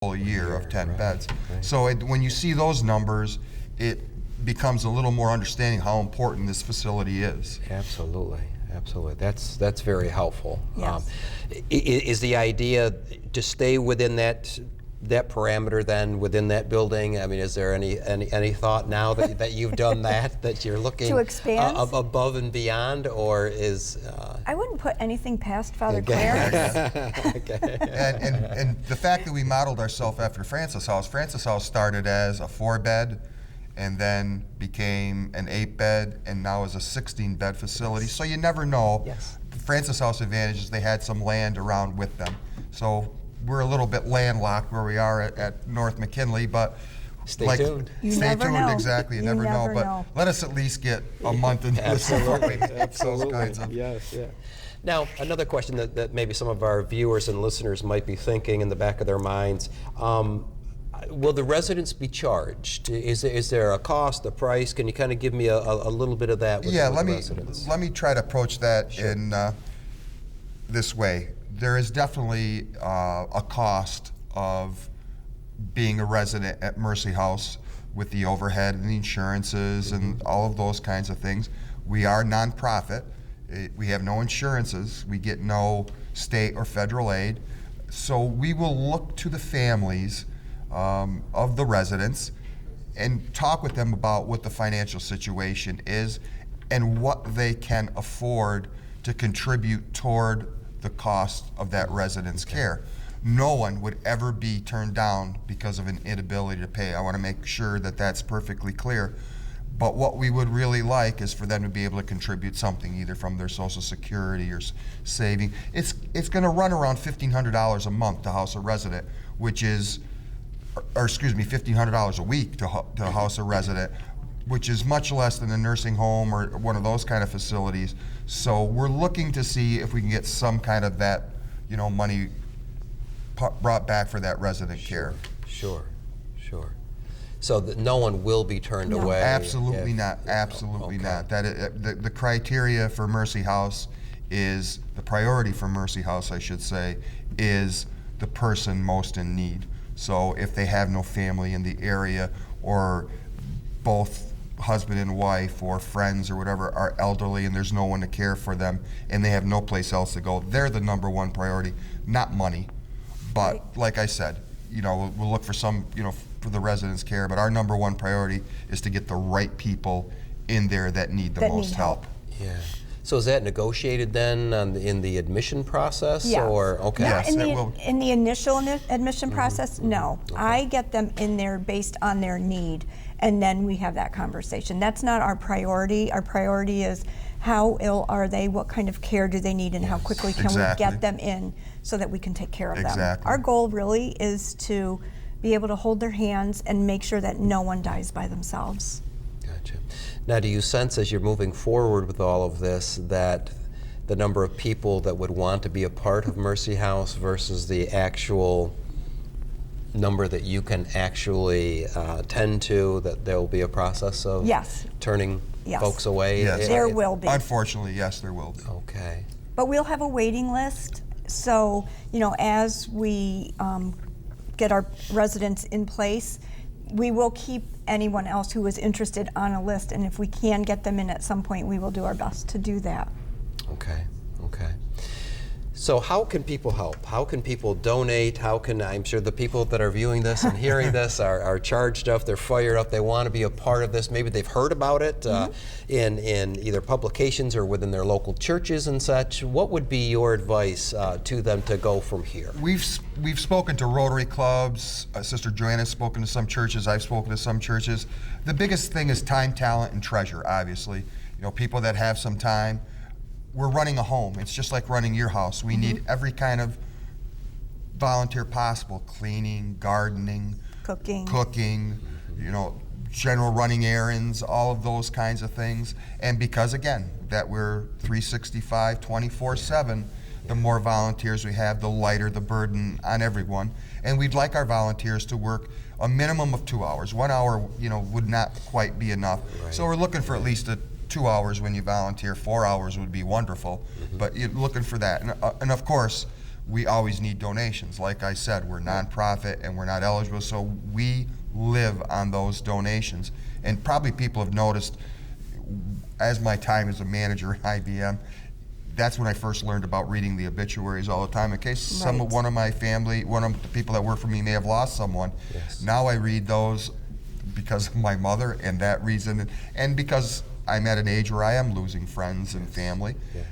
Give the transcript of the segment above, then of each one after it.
a year of 10 right, beds. right. So when you see those numbers, it becomes a little more understanding how important this facility is. Absolutely, absolutely. That's very helpful. Yes. Is the idea to stay within that parameter then, within that building? I mean, is there any thought now that you've done that you're looking To expand? above and beyond, or is? I wouldn't put anything past Father Okay. Clarence. Okay. And the fact that we modeled ourselves after Francis House started as a 4-bed and then became an 8-bed and now is a 16-bed facility. So you never know. Yes. The Francis House advantage is they had some land around with them. So we're a little bit landlocked where we are at North McKinley, but Stay tuned. You Stay never tuned, know. exactly. You You never know. never But know. let us at least get a month into this before we make those kinds of. Yes, yeah. Now, another question that maybe some of our viewers and listeners might be thinking in the back of their minds, will the residents be charged? Is there a cost, a price? Can you kind of give me a little bit of that with, Yeah, with let the me residents? let me try to approach that Sure. in this way. There is definitely a cost of being a resident at Mercy House with the overhead and the insurances and all of those kinds of things. We are nonprofit. We have no insurances. We get no state or federal aid. So we will look to the families of the residents and talk with them about what the financial situation is and what they can afford to contribute toward the cost of that resident's care. No one would ever be turned down because of an inability to pay. I want to make sure that that's perfectly clear. But what we would really like is for them to be able to contribute something, either from their Social Security or saving. It's going to run around $1,500 a month to house a resident, which is, or excuse me, $1,500 a week to house a resident, which is much less than a nursing home or one of those kind of facilities. So we're looking to see if we can get some kind of that, money brought back for that resident care. Sure. So that no one will be turned No. away? Absolutely not. Absolutely Okay. not. The criteria for Mercy House is, the priority for Mercy House, I should say, is the person most in need. So if they have no family in the area, or both husband and wife or friends or whatever are elderly and there's no one to care for them and they have no place else to go, they're the #1 priority, not money. But Right. like I said, we'll look for some, for the residents' care, but our #1 priority is to get the right people in there that need the That most need help. Yeah. So is that negotiated then in the admission process? Yeah. Or, okay. Yes, in, it the, will. in the initial admission process, no. I get them in there based on their need, and then we have that conversation. That's not our priority. Our priority is how ill are they, what kind of care do they need, and how quickly can Exactly. we get them in so that we can take care of them. Exactly. Our goal really is to be able to hold their hands and make sure that no one dies by themselves. Gotcha. Now, do you sense as you're moving forward with all of this that the number of people that would want to be a part of Mercy House versus the actual number that you can actually tend to, that there will be a process of Yes. turning Yes. folks away? Yes. There will be. Unfortunately, yes, there will be. Okay. But we'll have a waiting list, so, as we get our residents in place, we will keep anyone else who is interested on a list, and if we can get them in at some point, we will do our best to do that. Okay. So how can people help? How can people donate? I'm sure the people that are viewing this and hearing this are charged up, they're fired up, they want to be a part of this. Maybe they've heard about it in either publications or within their local churches and such. What would be your advice to them to go from here? We've spoken to Rotary clubs. Sister Joanna's spoken to some churches. I've spoken to some churches. The biggest thing is time, talent, and treasure, obviously. People that have some time. We're running a home. It's just like running your house. We need every kind of volunteer possible: cleaning, gardening, Cooking. General running errands, all of those kinds of things. And because, again, that we're 365, 24/7, the more volunteers we have, the lighter the burden on everyone. And we'd like our volunteers to work a minimum of 2 hours. 1 hour, would not quite be enough. Right. So we're looking for at least 2 hours when you volunteer. 4 hours would be wonderful, but you're looking for that. And of course, we always need donations. Like I said, we're nonprofit and we're not eligible, so we live on those donations. And probably people have noticed, as my time as a manager at IBM, that's when I first learned about reading the obituaries all the time. In case one of my family, one of the people that work for me may have lost someone. Yes. Now I read those because of my mother and that reason, and because I'm at an age where I am losing friends and family. Yeah.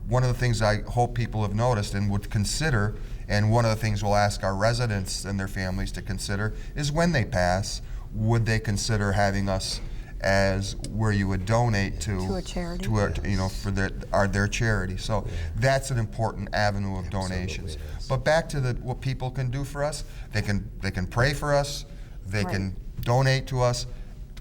One of the things I hope people have noticed and would consider, and one of the things we'll ask our residents and their families to consider, is when they pass, would they consider having us as where you would donate to a charity, for their charity. So that's an important avenue of donations. Absolutely it is. But back to what people can do for us, they can pray for us, they can donate to us,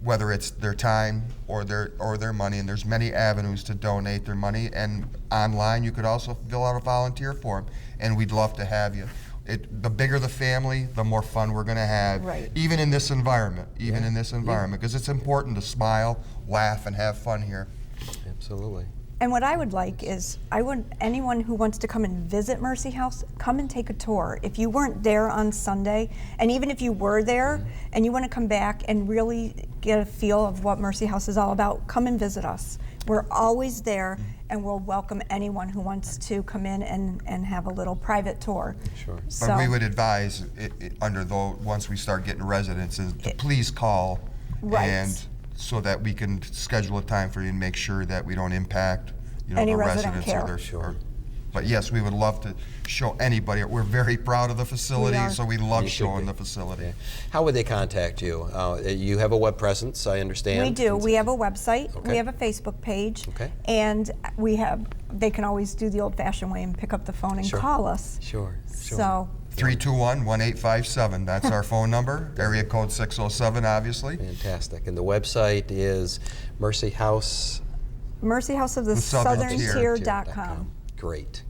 whether it's their time or their money, and there's many avenues to donate their money. And online, you could also fill out a volunteer form, and we'd love to have you. The bigger the family, the more fun we're going to have, even in this environment, because it's important to smile, laugh, and have fun here. Absolutely. And what I would like is, anyone who wants to come and visit Mercy House, come and take a tour. If you weren't there on Sunday, and even if you were there and you want to come back and really get a feel of what Mercy House is all about, come and visit us. We're always there, and we'll welcome anyone who wants to come in and have a little private tour. Sure. But we would advise, once we start getting residents, is to please call, and so that we can schedule a time for you and make sure that we don't impact any the resident residents care. or their But yes, we would love to show anybody. We're very proud of the facility, so we love showing the facility. Yeah. How would they contact you? You have a web presence, I understand. We do. We have a website. We have a Facebook page. And they can always do the old-fashioned way and pick up the phone and call us. Sure. So 321-1857. That's our phone number. Area code 607, obviously. Fantastic. And the website is Mercy House. mercyhouseofthesoutherntier.com. Great.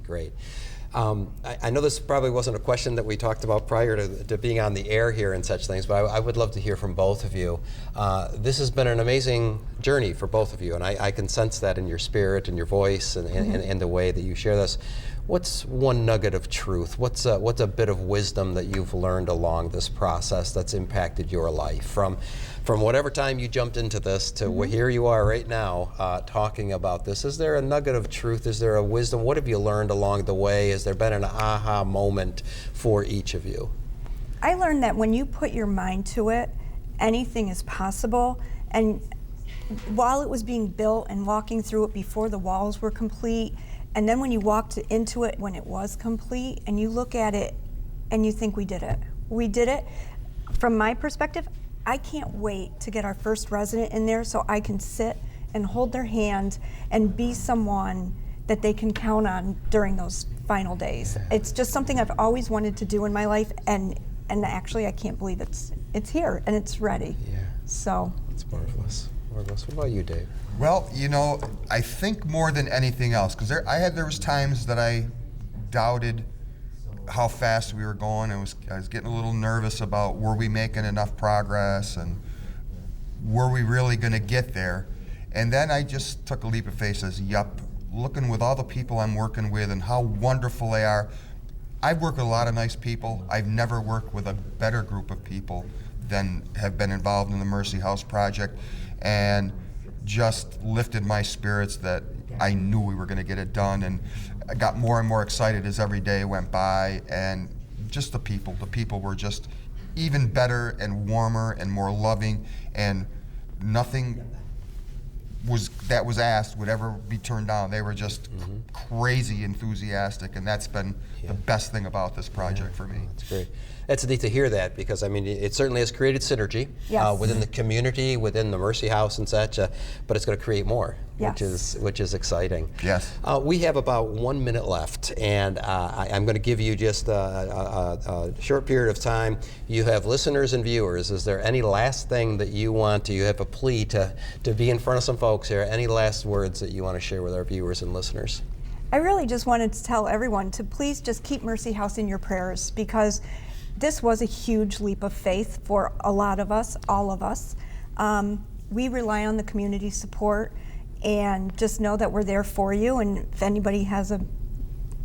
I know this probably wasn't a question that we talked about prior to being on the air here and such things, but I would love to hear from both of you. This has been an amazing journey for both of you, and I can sense that in your spirit and your voice and the way that you share this. What's one nugget of truth? What's a bit of wisdom that you've learned along this process that's impacted your life? From whatever time you jumped into this to here you are right now talking about this. Is there a nugget of truth? Is there a wisdom? What have you learned along the way? Has there been an aha moment for each of you? I learned that when you put your mind to it, anything is possible. And while it was being built and walking through it before the walls were complete, and then when you walked into it when it was complete, and you look at it and you think, we did it. We did it. From my perspective, I can't wait to get our first resident in there so I can sit and hold their hand and be someone that they can count on during those final days. It's just something I've always wanted to do in my life, and actually I can't believe it's here and it's ready. Yeah. So. It's marvelous. What about you, Dave? Well, I think more than anything else, because there was times that I doubted how fast we were going. I was getting a little nervous about, were we making enough progress, and were we really going to get there? And then I just took a leap of faith, as looking with all the people I'm working with and how wonderful they are. I've worked with a lot of nice people. I've never worked with a better group of people than have been involved in the Mercy House project, and just lifted my spirits that I knew we were going to get it done. And I got more and more excited as every day went by, and just the people were just even better and warmer and more loving, and nothing that was asked would ever be turned down. They were just crazy enthusiastic, and that's been the best thing about this project for me. That's great. That's neat to hear that, because it certainly has created synergy within the community, within the Mercy House and such, but it's going to create more, which is exciting. Yes. We have about 1 minute left, and I'm going to give you just a short period of time. You have listeners and viewers. Is there any last thing that you have a plea to be in front of some folks here? Any last words that you want to share with our viewers and listeners? I really just wanted to tell everyone to please just keep Mercy House in your prayers, because this was a huge leap of faith for a lot of us, all of us. We rely on the community support, and just know that we're there for you. And if anybody has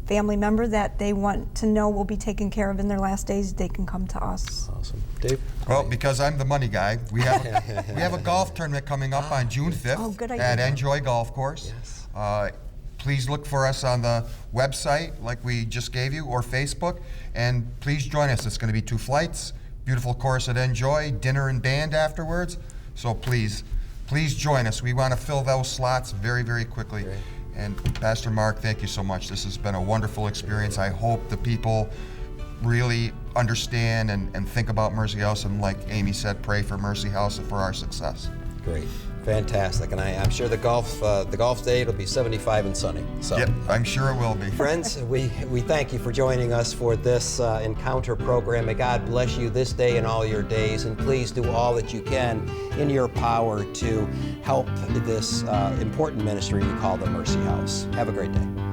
family member that they want to know will be taken care of in their last days, they can come to us. Awesome. Dave? Well, because I'm the money guy, we have a golf tournament coming up on June 5th Oh, good idea. at Enjoy Golf Course. Yes. Please look for us on the website like we just gave you, or Facebook, and please join us. It's going to be 2 flights, beautiful course at Enjoy, dinner and band afterwards. So please join us. We want to fill those slots very, very quickly. Great. And Pastor Mark, thank you so much. This has been a wonderful experience. I hope the people really understand and think about Mercy House, and like Amy said, pray for Mercy House and for our success. Great. Fantastic. And I'm sure the golf day it'll be 75 and sunny. So. Yep, I'm sure it will be. Friends, we thank you for joining us for this Encounter program. May God bless you this day and all your days, and please do all that you can in your power to help this important ministry we call the Mercy House. Have a great day.